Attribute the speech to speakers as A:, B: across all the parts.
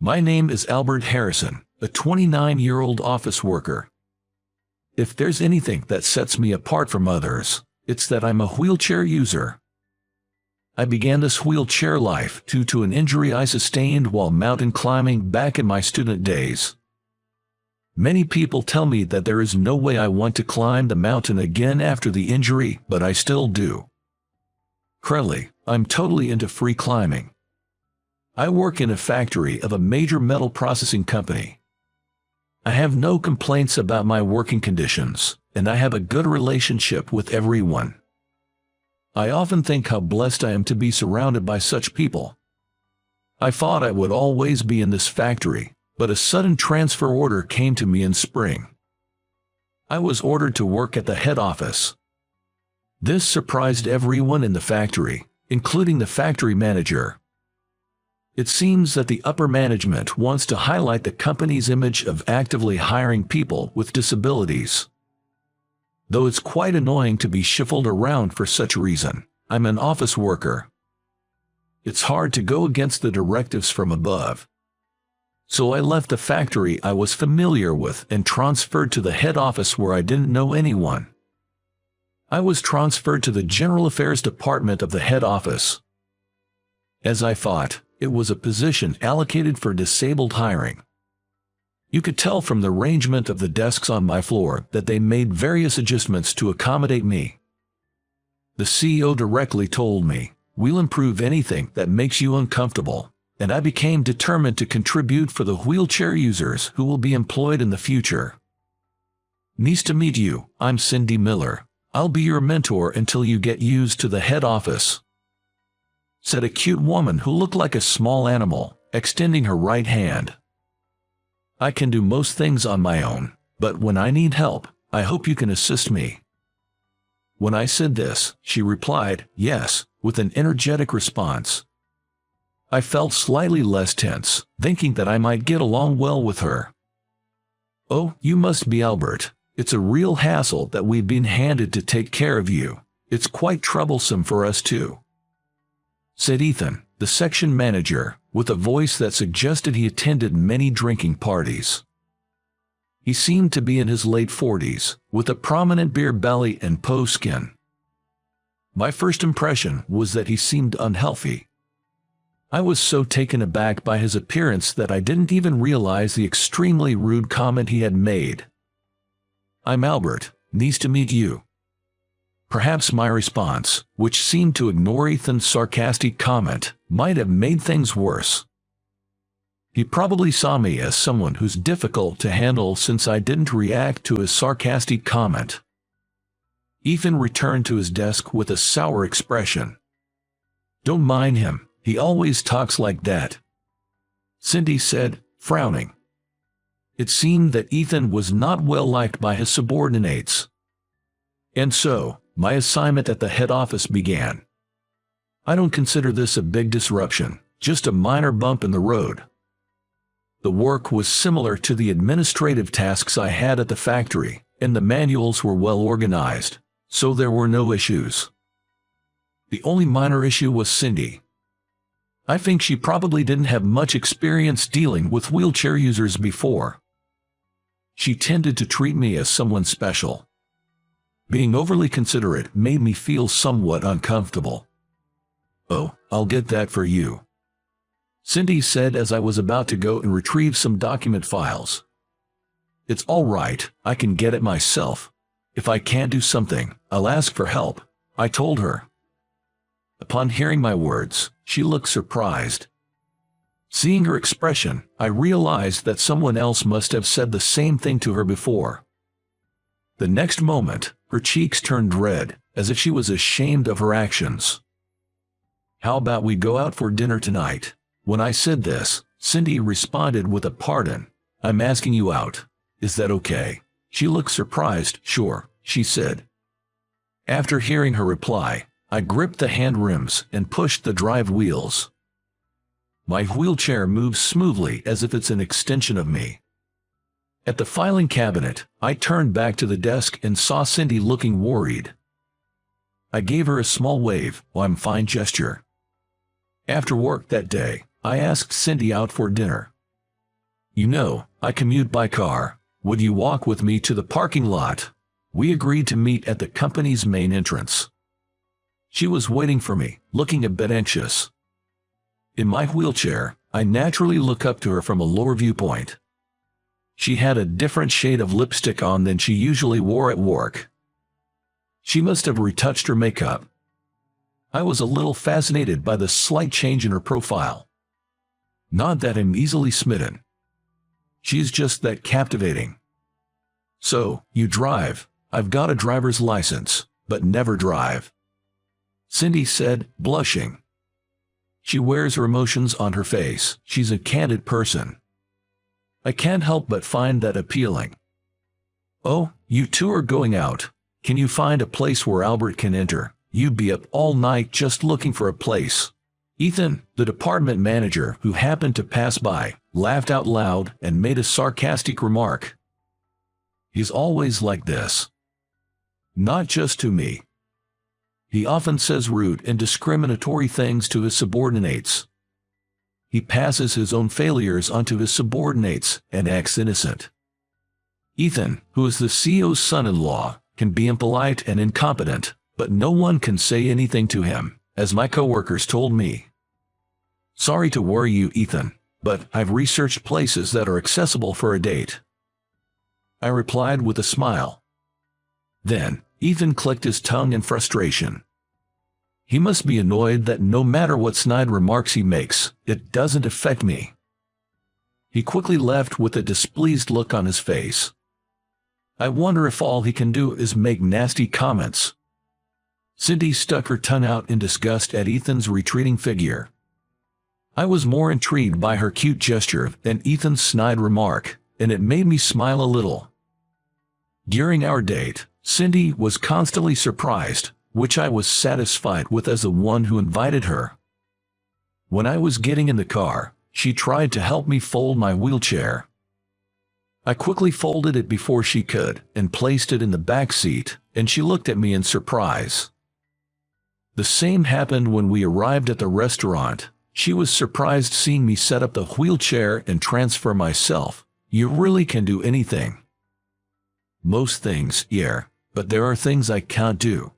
A: My name is Albert Harrison, a 29-year-old office worker. If there's anything that sets me apart from others, it's that I'm a wheelchair user. I began this wheelchair life due to an injury I sustained while mountain climbing back in my student days. Many people tell me that there is no way I want to climb the mountain again after the injury, but I still do. Currently, I'm totally into free climbing. I work in a factory of a major metal processing company. I have no complaints about my working conditions, and I have a good relationship with everyone. I often think how blessed I am to be surrounded by such people. I thought I would always be in this factory, but a sudden transfer order came to me in spring. I was ordered to work at the head office. This surprised everyone in the factory, including the factory manager. It seems that the upper management wants to highlight the company's image of actively hiring people with disabilities. Though it's quite annoying to be shuffled around for such reason, I'm an office worker. It's hard to go against the directives from above. So I left the factory I was familiar with and transferred to the head office where I didn't know anyone. I was transferred to the General Affairs Department of the head office. As I thought, it was a position allocated for disabled hiring. You could tell from the arrangement of the desks on my floor that they made various adjustments to accommodate me. The CEO directly told me, "We'll improve anything that makes you uncomfortable," and I became determined to contribute for the wheelchair users who will be employed in the future. "Nice to meet you, I'm Cindy Miller. I'll be your mentor until you get used to the head office," said a cute woman who looked like a small animal, extending her right hand. "I can do most things on my own, but when I need help, I hope you can assist me." When I said this, she replied, "Yes," with an energetic response. I felt slightly less tense, thinking that I might get along well with her. "Oh, you must be Albert. It's a real hassle that we've been handed to take care of you. It's quite troublesome for us too," said Ethan, the section manager, with a voice that suggested he attended many drinking parties. He seemed to be in his late 40s, with a prominent beer belly and peau skin. My first impression was that he seemed unhealthy. I was so taken aback by his appearance that I didn't even realize the extremely rude comment he had made. "I'm Albert, nice to meet you." Perhaps my response, which seemed to ignore Ethan's sarcastic comment, might have made things worse. He probably saw me as someone who's difficult to handle since I didn't react to his sarcastic comment. Ethan returned to his desk with a sour expression. "Don't mind him, he always talks like that," Cindy said, frowning. It seemed that Ethan was not well liked by his subordinates. And so, my assignment at the head office began. I don't consider this a big disruption, just a minor bump in the road. The work was similar to the administrative tasks I had at the factory, and the manuals were well organized, so there were no issues. The only minor issue was Cindy. I think she probably didn't have much experience dealing with wheelchair users before. She tended to treat me as someone special. Being overly considerate made me feel somewhat uncomfortable. "Oh, I'll get that for you," Cindy said as I was about to go and retrieve some document files. "It's all right, I can get it myself. If I can't do something, I'll ask for help," I told her. Upon hearing my words, she looked surprised. Seeing her expression, I realized that someone else must have said the same thing to her before. The next moment, her cheeks turned red, as if she was ashamed of her actions. "How about we go out for dinner tonight?" When I said this, Cindy responded with a "Pardon, I'm asking you out. Is that okay?" She looked surprised. "Sure," she said. After hearing her reply, I gripped the hand rims and pushed the drive wheels. My wheelchair moves smoothly as if it's an extension of me. At the filing cabinet, I turned back to the desk and saw Cindy looking worried. I gave her a small wave, "I'm fine" gesture. After work that day, I asked Cindy out for dinner. You know, I commute by car. Would you walk with me to the parking lot? We agreed to meet at the company's main entrance. She was waiting for me, looking a bit anxious. In my wheelchair, I naturally look up to her from a lower viewpoint. She had a different shade of lipstick on than she usually wore at work. She must have retouched her makeup. I was a little fascinated by the slight change in her profile. Not that I'm easily smitten. She's just that captivating. So, you drive. I've got a driver's license, but never drive. Cindy said, blushing. She wears her emotions on her face. She's a candid person. I can't help but find that appealing. Oh, you two are going out. Can you find a place where Albert can enter? You'd be up all night just looking for a place. Ethan, the department manager who happened to pass by, laughed out loud and made a sarcastic remark. He's always like this. Not just to me. He often says rude and discriminatory things to his subordinates. He passes his own failures onto his subordinates and acts innocent. Ethan, who is the CEO's son-in-law, can be impolite and incompetent, but no one can say anything to him, as my coworkers told me. Sorry to worry you, Ethan, but I've researched places that are accessible for a date. I replied with a smile. Then, Ethan clicked his tongue in frustration. He must be annoyed that no matter what snide remarks he makes, it doesn't affect me. He quickly left with a displeased look on his face. I wonder if all he can do is make nasty comments. Cindy stuck her tongue out in disgust at Ethan's retreating figure. I was more intrigued by her cute gesture than Ethan's snide remark, and it made me smile a little. During our date, Cindy was constantly surprised, which I was satisfied with as the one who invited her. When I was getting in the car, she tried to help me fold my wheelchair. I quickly folded it before she could and placed it in the back seat, and she looked at me in surprise. The same happened when we arrived at the restaurant. She was surprised seeing me set up the wheelchair and transfer myself. You really can do anything. Most things, yeah, but there are things I can't do.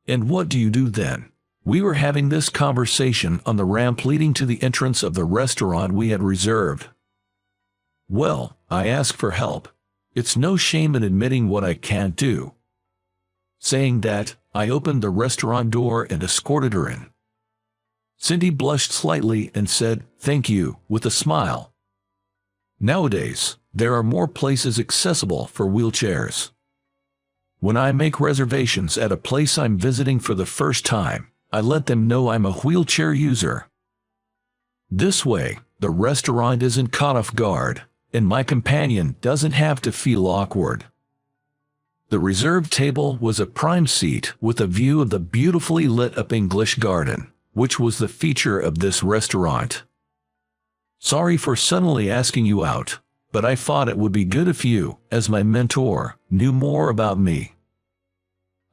A: And what do you do then? We were having this conversation on the ramp leading to the entrance of the restaurant we had reserved. Well, I ask for help. It's no shame in admitting what I can't do. Saying that, I opened the restaurant door and escorted her in. Cindy blushed slightly and said, "Thank you," with a smile. Nowadays, there are more places accessible for wheelchairs. When I make reservations at a place I'm visiting for the first time, I let them know I'm a wheelchair user. This way, the restaurant isn't caught off guard, and my companion doesn't have to feel awkward. The reserved table was a prime seat with a view of the beautifully lit-up English garden, which was the feature of this restaurant. Sorry for suddenly asking you out, but I thought it would be good if you, as my mentor, knew more about me.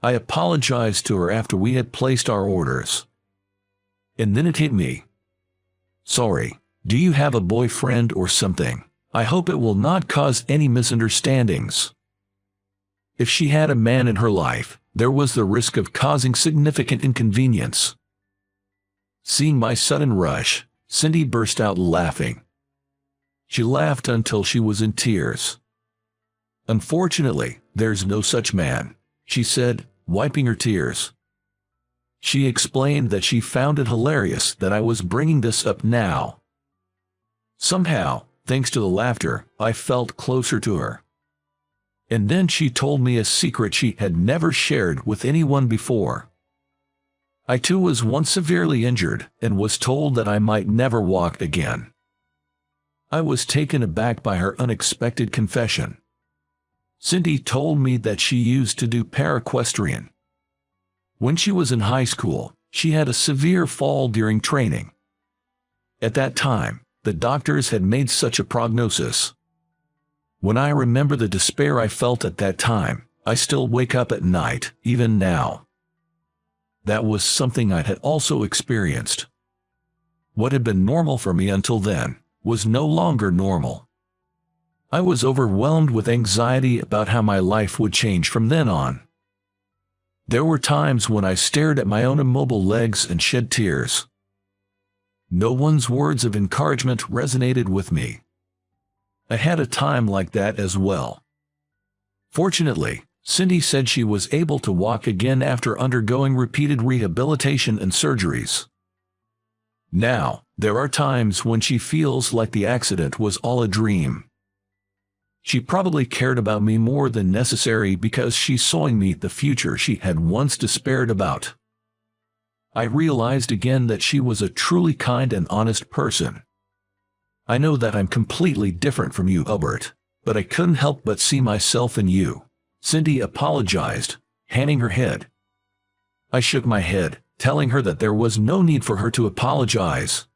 A: I apologized to her after we had placed our orders. And then it hit me. Sorry, do you have a boyfriend or something? I hope it will not cause any misunderstandings. If she had a man in her life, there was the risk of causing significant inconvenience. Seeing my sudden rush, Cindy burst out laughing. She laughed until she was in tears. Unfortunately, there's no such man, she said, wiping her tears. She explained that she found it hilarious that I was bringing this up now. Somehow, thanks to the laughter, I felt closer to her. And then she told me a secret she had never shared with anyone before. I too was once severely injured and was told that I might never walk again. I was taken aback by her unexpected confession. Cindy told me that she used to do paraequestrian. When she was in high school, she had a severe fall during training. At that time, the doctors had made such a prognosis. When I remember the despair I felt at that time, I still wake up at night, even now. That was something I had also experienced. What had been normal for me until then, was no longer normal. I was overwhelmed with anxiety about how my life would change from then on. There were times when I stared at my own immobile legs and shed tears. No one's words of encouragement resonated with me. I had a time like that as well. Fortunately, Cindy said she was able to walk again after undergoing repeated rehabilitation and surgeries. Now, there are times when she feels like the accident was all a dream. She probably cared about me more than necessary because she saw in me the future she had once despaired about. I realized again that she was a truly kind and honest person. I know that I'm completely different from you, Albert, but I couldn't help but see myself in you. Cindy apologized, hanging her head. I shook my head, telling her that there was no need for her to apologize.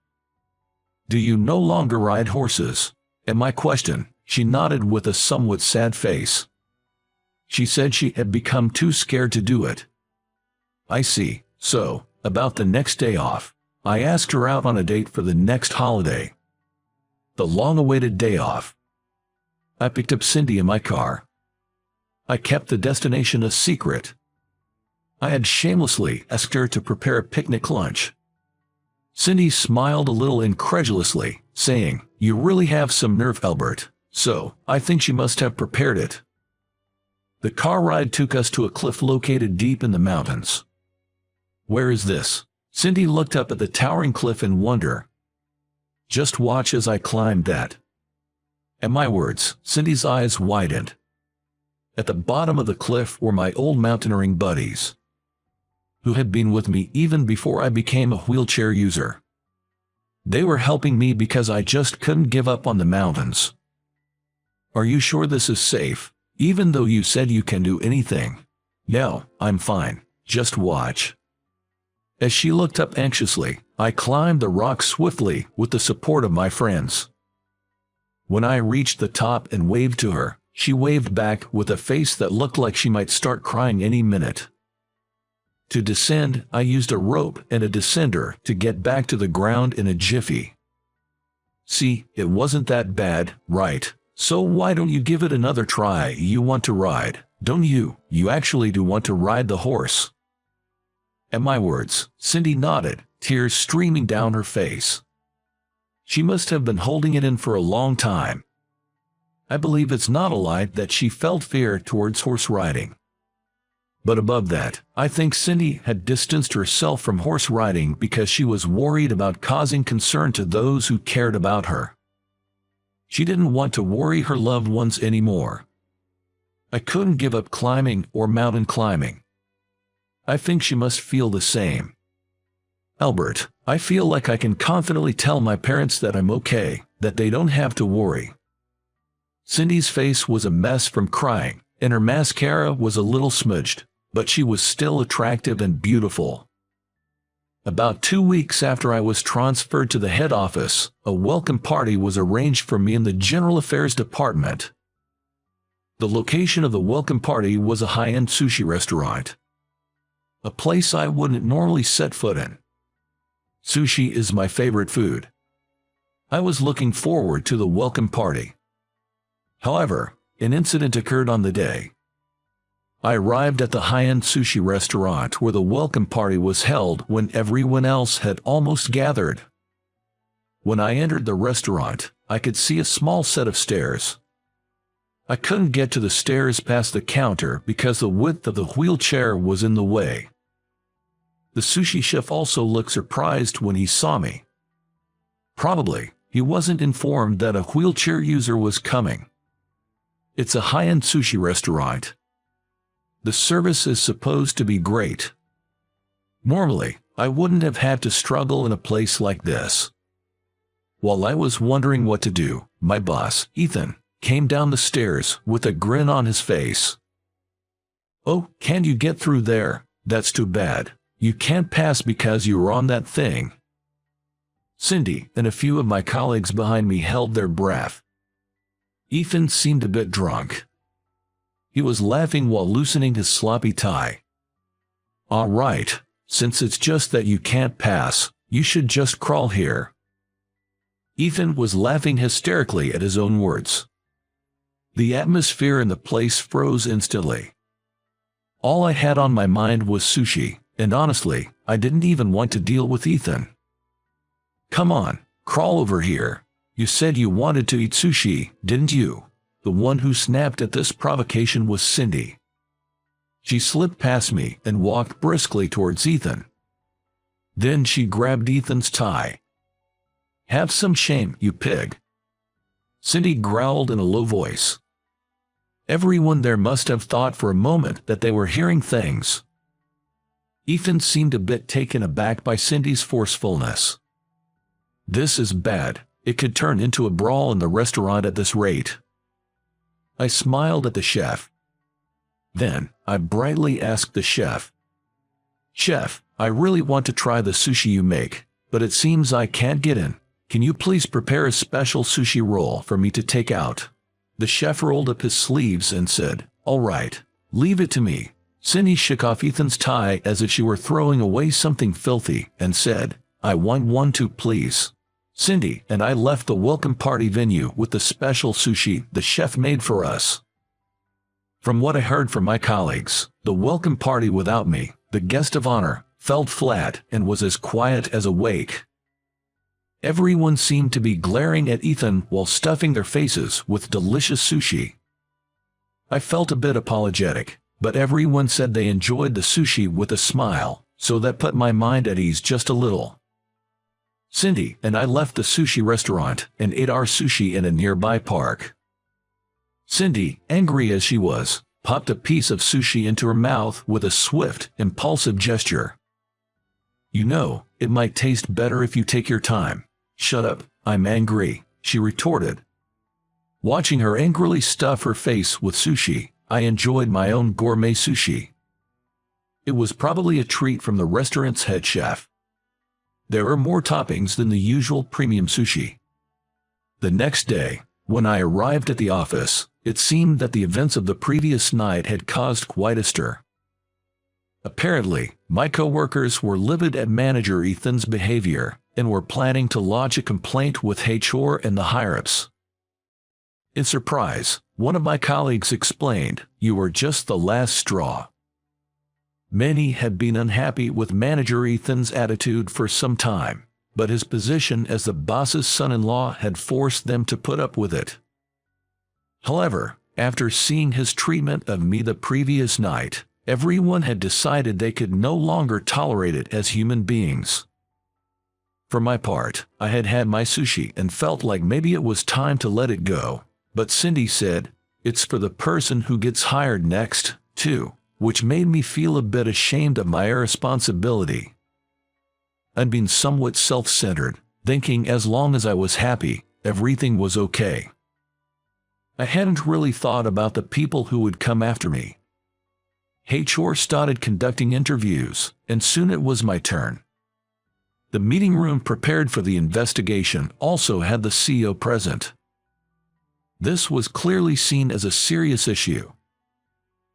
A: Do you no longer ride horses? At my question, she nodded with a somewhat sad face. She said she had become too scared to do it. I see. So, about the next day off, I asked her out on a date for the next holiday. The long-awaited day off. I picked up Cindy in my car. I kept the destination a secret. I had shamelessly asked her to prepare a picnic lunch. Cindy smiled a little incredulously, saying, "You really have some nerve, Albert. So, I think she must have prepared it." The car ride took us to a cliff located deep in the mountains. "Where is this?" Cindy looked up at the towering cliff in wonder. "Just watch as I climb that." At my words, Cindy's eyes widened. At the bottom of the cliff were my old mountaineering buddies, who had been with me even before I became a wheelchair user. They were helping me because I just couldn't give up on the mountains. "Are you sure this is safe, even though you said you can do anything?" "No, I'm fine. Just watch." As she looked up anxiously, I climbed the rock swiftly with the support of my friends. When I reached the top and waved to her, she waved back with a face that looked like she might start crying any minute. To descend, I used a rope and a descender to get back to the ground in a jiffy. "See, it wasn't that bad, right? So why don't you give it another try? You want to ride, don't you? You actually do want to ride the horse." At my words, Cindy nodded, tears streaming down her face. She must have been holding it in for a long time. I believe it's not a lie that she felt fear towards horse riding. But above that, I think Cindy had distanced herself from horse riding because she was worried about causing concern to those who cared about her. She didn't want to worry her loved ones anymore. I couldn't give up climbing or mountain climbing. I think she must feel the same. "Albert, I feel like I can confidently tell my parents that I'm okay, that they don't have to worry." Cindy's face was a mess from crying, and her mascara was a little smudged, but she was still attractive and beautiful. About 2 weeks after I was transferred to the head office, a welcome party was arranged for me in the General Affairs Department. The location of the welcome party was a high-end sushi restaurant, a place I wouldn't normally set foot in. Sushi is my favorite food. I was looking forward to the welcome party. However, an incident occurred on the day. I arrived at the high-end sushi restaurant where the welcome party was held when everyone else had almost gathered. When I entered the restaurant, I could see a small set of stairs. I couldn't get to the stairs past the counter because the width of the wheelchair was in the way. The sushi chef also looked surprised when he saw me. Probably, he wasn't informed that a wheelchair user was coming. It's a high-end sushi restaurant. The service is supposed to be great. Normally, I wouldn't have had to struggle in a place like this. While I was wondering what to do, my boss, Ethan, came down the stairs with a grin on his face. "Oh, can't you get through there? That's too bad. You can't pass because you were on that thing." Cindy and a few of my colleagues behind me held their breath. Ethan seemed a bit drunk. He was laughing while loosening his sloppy tie. "All right, since it's just that you can't pass, you should just crawl here." Ethan was laughing hysterically at his own words. The atmosphere in the place froze instantly. All I had on my mind was sushi, and honestly, I didn't even want to deal with Ethan. Come on, crawl over here. You said you wanted to eat sushi, didn't you? The one who snapped at this provocation was Cindy. She slipped past me and walked briskly towards Ethan. Then she grabbed Ethan's tie. Have some shame, you pig. Cindy growled in a low voice. Everyone there must have thought for a moment that they were hearing things. Ethan seemed a bit taken aback by Cindy's forcefulness. This is bad. It could turn into a brawl in the restaurant at this rate. I smiled at the chef. Then, I brightly asked the chef. Chef, I really want to try the sushi you make, but it seems I can't get in. Can you please prepare a special sushi roll for me to take out? The chef rolled up his sleeves and said, All right, leave it to me. Cindy shook off Ethan's tie as if she were throwing away something filthy and said, I want one too, please. Cindy and I left the welcome party venue with the special sushi the chef made for us. From what I heard from my colleagues, the welcome party without me, the guest of honor, felt flat and was as quiet as a wake. Everyone seemed to be glaring at Ethan while stuffing their faces with delicious sushi. I felt a bit apologetic, but everyone said they enjoyed the sushi with a smile, so that put my mind at ease just a little. Cindy and I left the sushi restaurant and ate our sushi in a nearby park. Cindy, angry as she was, popped a piece of sushi into her mouth with a swift, impulsive gesture. You know, it might taste better if you take your time. Shut up, I'm angry, she retorted. Watching her angrily stuff her face with sushi, I enjoyed my own gourmet sushi. It was probably a treat from the restaurant's head chef. There were more toppings than the usual premium sushi. The next day, when I arrived at the office, it seemed that the events of the previous night had caused quite a stir. Apparently, my coworkers were livid at manager Ethan's behavior and were planning to lodge a complaint with HR and the higher-ups. In surprise, one of my colleagues explained, "You were just the last straw." Many had been unhappy with manager Ethan's attitude for some time, but his position as the boss's son-in-law had forced them to put up with it. However, after seeing his treatment of me the previous night, everyone had decided they could no longer tolerate it as human beings. For my part, I had had my sushi and felt like maybe it was time to let it go, but Cindy said, "It's for the person who gets hired next, too," which made me feel a bit ashamed of my irresponsibility. I'd been somewhat self-centered, thinking as long as I was happy, everything was okay. I hadn't really thought about the people who would come after me. HR started conducting interviews, and soon it was my turn. The meeting room prepared for the investigation also had the CEO present. This was clearly seen as a serious issue.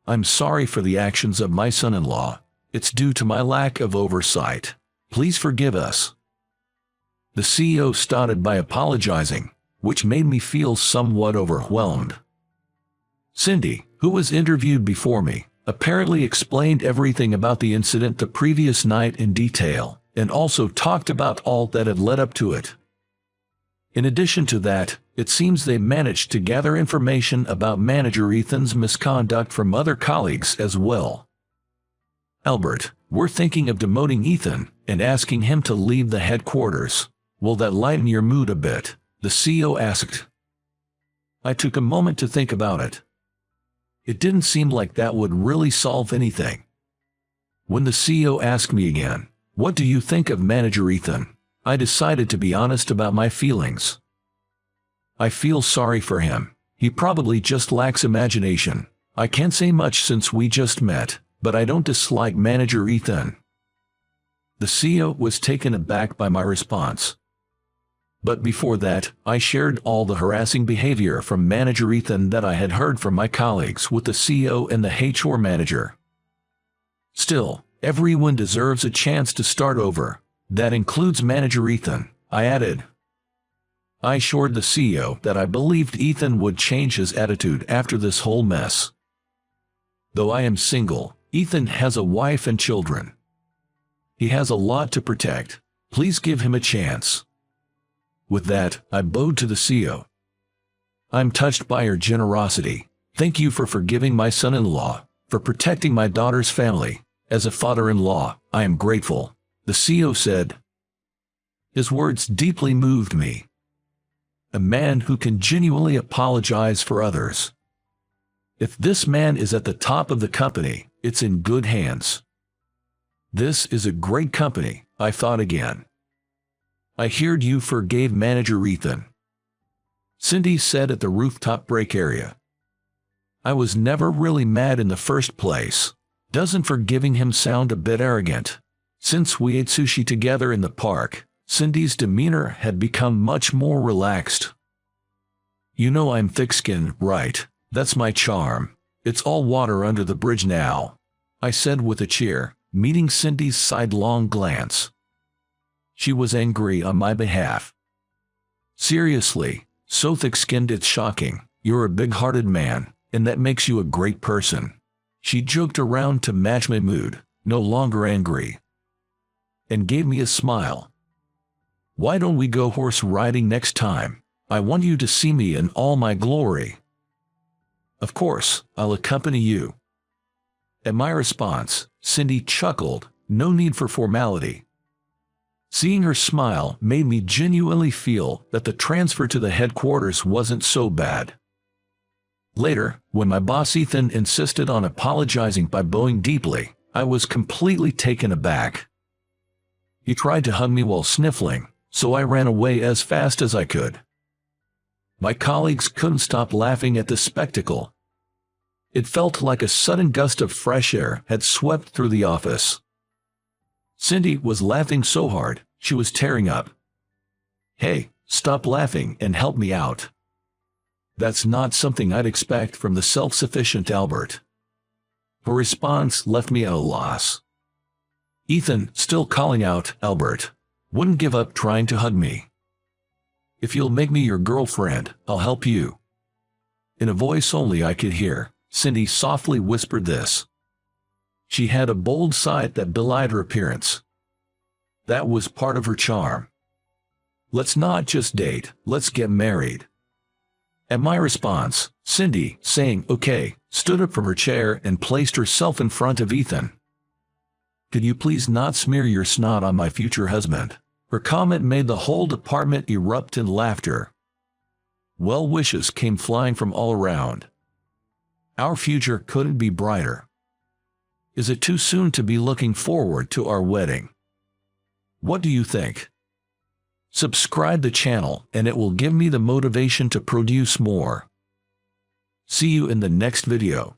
A: "I'm sorry for the actions of my son-in-law. It's due to my lack of oversight. Please forgive us." The CEO started by apologizing, which made me feel somewhat overwhelmed. Cindy, who was interviewed before me, apparently explained everything about the incident the previous night in detail, and also talked about all that had led up to it. In addition to that, it seems they managed to gather information about manager Ethan's misconduct from other colleagues as well. "Albert, we're thinking of demoting Ethan and asking him to leave the headquarters. Will that lighten your mood a bit?" the CEO asked. I took a moment to think about it. It didn't seem like that would really solve anything. When the CEO asked me again, "What do you think of manager Ethan?" I decided to be honest about my feelings. I feel sorry for him. He probably just lacks imagination. I can't say much since we just met, but I don't dislike manager Ethan. The CEO was taken aback by my response. But before that, I shared all the harassing behavior from manager Ethan that I had heard from my colleagues with the CEO and the HR manager. Still, everyone deserves a chance to start over. That includes manager Ethan, I added. I assured the CEO that I believed Ethan would change his attitude after this whole mess. Though I am single, Ethan has a wife and children. He has a lot to protect. Please give him a chance. With that, I bowed to the CEO. I'm touched by your generosity. Thank you for forgiving my son-in-law, for protecting my daughter's family. As a father-in-law, I am grateful, the CEO said. His words deeply moved me. A man who can genuinely apologize for others. If this man is at the top of the company, it's in good hands. This is a great company, I thought again. I heard you forgave manager Ethan, Cindy said at the rooftop break area. I was never really mad in the first place. Doesn't forgiving him sound a bit arrogant? Since we ate sushi together in the park, Cindy's demeanor had become much more relaxed. You know I'm thick-skinned, right? That's my charm. It's all water under the bridge now, I said with a cheer, meeting Cindy's sidelong glance. She was angry on my behalf. Seriously, so thick-skinned it's shocking. You're a big-hearted man, and that makes you a great person. She joked around to match my mood, no longer angry, and gave me a smile. Why don't we go horse riding next time? I want you to see me in all my glory. Of course, I'll accompany you. At my response, Cindy chuckled, no need for formality. Seeing her smile made me genuinely feel that the transfer to the headquarters wasn't so bad. Later, when my boss Ethan insisted on apologizing by bowing deeply, I was completely taken aback. He tried to hug me while sniffling, so I ran away as fast as I could. My colleagues couldn't stop laughing at the spectacle. It felt like a sudden gust of fresh air had swept through the office. Cindy was laughing so hard, she was tearing up. Hey, stop laughing and help me out. That's not something I'd expect from the self-sufficient Albert. Her response left me at a loss. Ethan, still calling out Albert, wouldn't give up trying to hug me. If you'll make me your girlfriend, I'll help you. In a voice only I could hear, Cindy softly whispered this. She had a bold side that belied her appearance. That was part of her charm. Let's not just date, let's get married. At my response, Cindy, saying okay, stood up from her chair and placed herself in front of Ethan. Could you please not smear your snot on my future husband? Her comment made the whole department erupt in laughter. Well wishes came flying from all around. Our future couldn't be brighter. Is it too soon to be looking forward to our wedding? What do you think? Subscribe the channel and it will give me the motivation to produce more. See you in the next video.